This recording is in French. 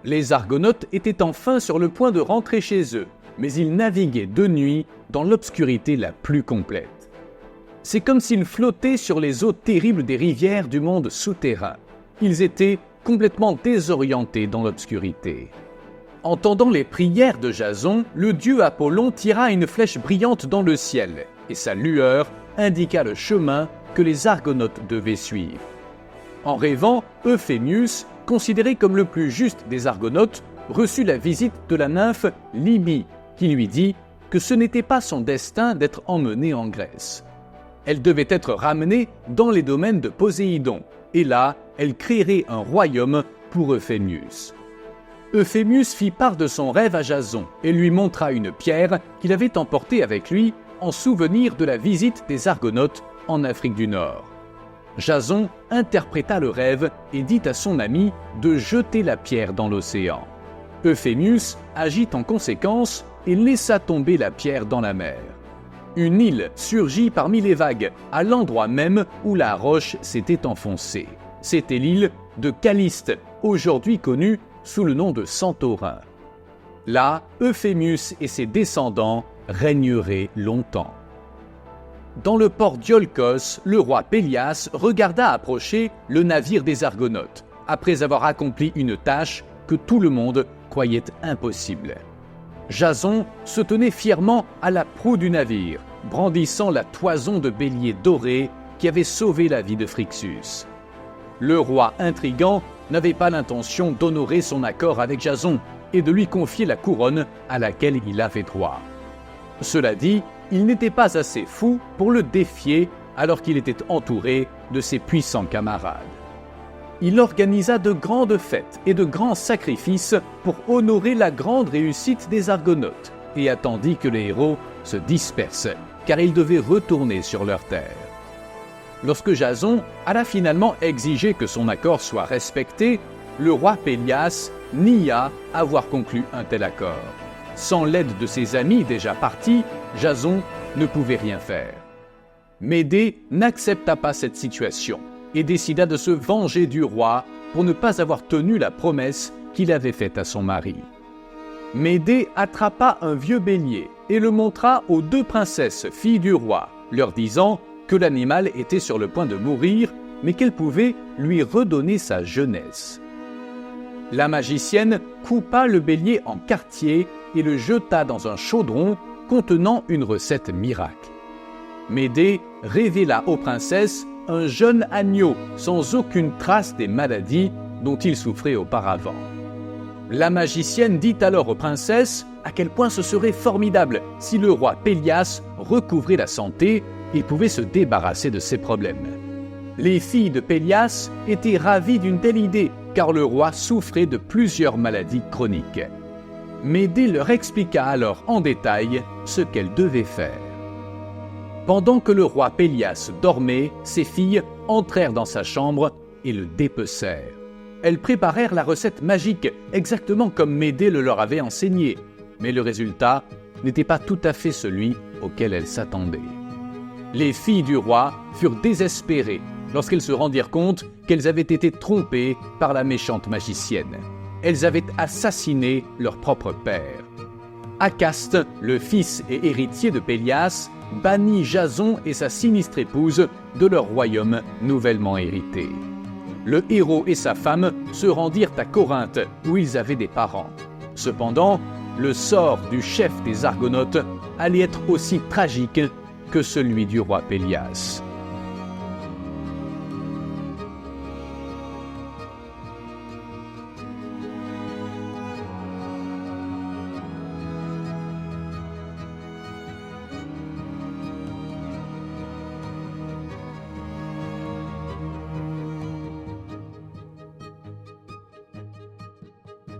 Les Argonautes étaient enfin sur le point de rentrer chez eux, mais ils naviguaient de nuit dans l'obscurité la plus complète. C'est comme s'ils flottaient sur les eaux terribles des rivières du monde souterrain. Ils étaient complètement désorientés dans l'obscurité. Entendant les prières de Jason, le dieu Apollon tira une flèche brillante dans le ciel, et sa lueur indiqua le chemin que les Argonautes devaient suivre. En rêvant, Euphémius, considéré comme le plus juste des Argonautes, reçut la visite de la nymphe Libye, qui lui dit que ce n'était pas son destin d'être emmenée en Grèce. Elle devait être ramenée dans les domaines de Poséidon, et là, elle créerait un royaume pour Euphémius. Euphémius fit part de son rêve à Jason et lui montra une pierre qu'il avait emportée avec lui en souvenir de la visite des Argonautes en Afrique du Nord. Jason interpréta le rêve et dit à son ami de jeter la pierre dans l'océan. Euphémius agit en conséquence et laissa tomber la pierre dans la mer. Une île surgit parmi les vagues, à l'endroit même où la roche s'était enfoncée. C'était l'île de Caliste, aujourd'hui connue sous le nom de Santorin. Là, Euphémius et ses descendants régneraient longtemps. Dans le port d'Iolcos, le roi Pélias regarda approcher le navire des Argonautes, après avoir accompli une tâche que tout le monde croyait impossible. Jason se tenait fièrement à la proue du navire, brandissant la toison de bélier doré qui avait sauvé la vie de Phrixus. Le roi intrigant n'avait pas l'intention d'honorer son accord avec Jason et de lui confier la couronne à laquelle il avait droit. Cela dit, il n'était pas assez fou pour le défier alors qu'il était entouré de ses puissants camarades. Il organisa de grandes fêtes et de grands sacrifices pour honorer la grande réussite des Argonautes et attendit que les héros se dispersent, car ils devaient retourner sur leur terre. Lorsque Jason alla finalement exiger que son accord soit respecté, le roi Pélias nia avoir conclu un tel accord. Sans l'aide de ses amis déjà partis, Jason ne pouvait rien faire. Médée n'accepta pas cette situation et décida de se venger du roi pour ne pas avoir tenu la promesse qu'il avait faite à son mari. Médée attrapa un vieux bélier et le montra aux deux princesses, filles du roi, leur disant que l'animal était sur le point de mourir, mais qu'elle pouvait lui redonner sa jeunesse. La magicienne coupa le bélier en quartiers et le jeta dans un chaudron contenant une recette miracle. Médée révéla aux princesses un jeune agneau sans aucune trace des maladies dont il souffrait auparavant. La magicienne dit alors aux princesses à quel point ce serait formidable si le roi Pélias recouvrait la santé et pouvait se débarrasser de ses problèmes. Les filles de Pélias étaient ravies d'une telle idée, car le roi souffrait de plusieurs maladies chroniques. Médée leur expliqua alors en détail ce qu'elle devait faire. Pendant que le roi Pélias dormait, ses filles entrèrent dans sa chambre et le dépecèrent. Elles préparèrent la recette magique, exactement comme Médée le leur avait enseigné, mais le résultat n'était pas tout à fait celui auquel elles s'attendaient. Les filles du roi furent désespérées lorsqu'elles se rendirent compte qu'elles avaient été trompées par la méchante magicienne. Elles avaient assassiné leur propre père. Acaste, le fils et héritier de Pélias, bannit Jason et sa sinistre épouse de leur royaume nouvellement hérité. Le héros et sa femme se rendirent à Corinthe, où ils avaient des parents. Cependant, le sort du chef des Argonautes allait être aussi tragique que celui du roi Pélias.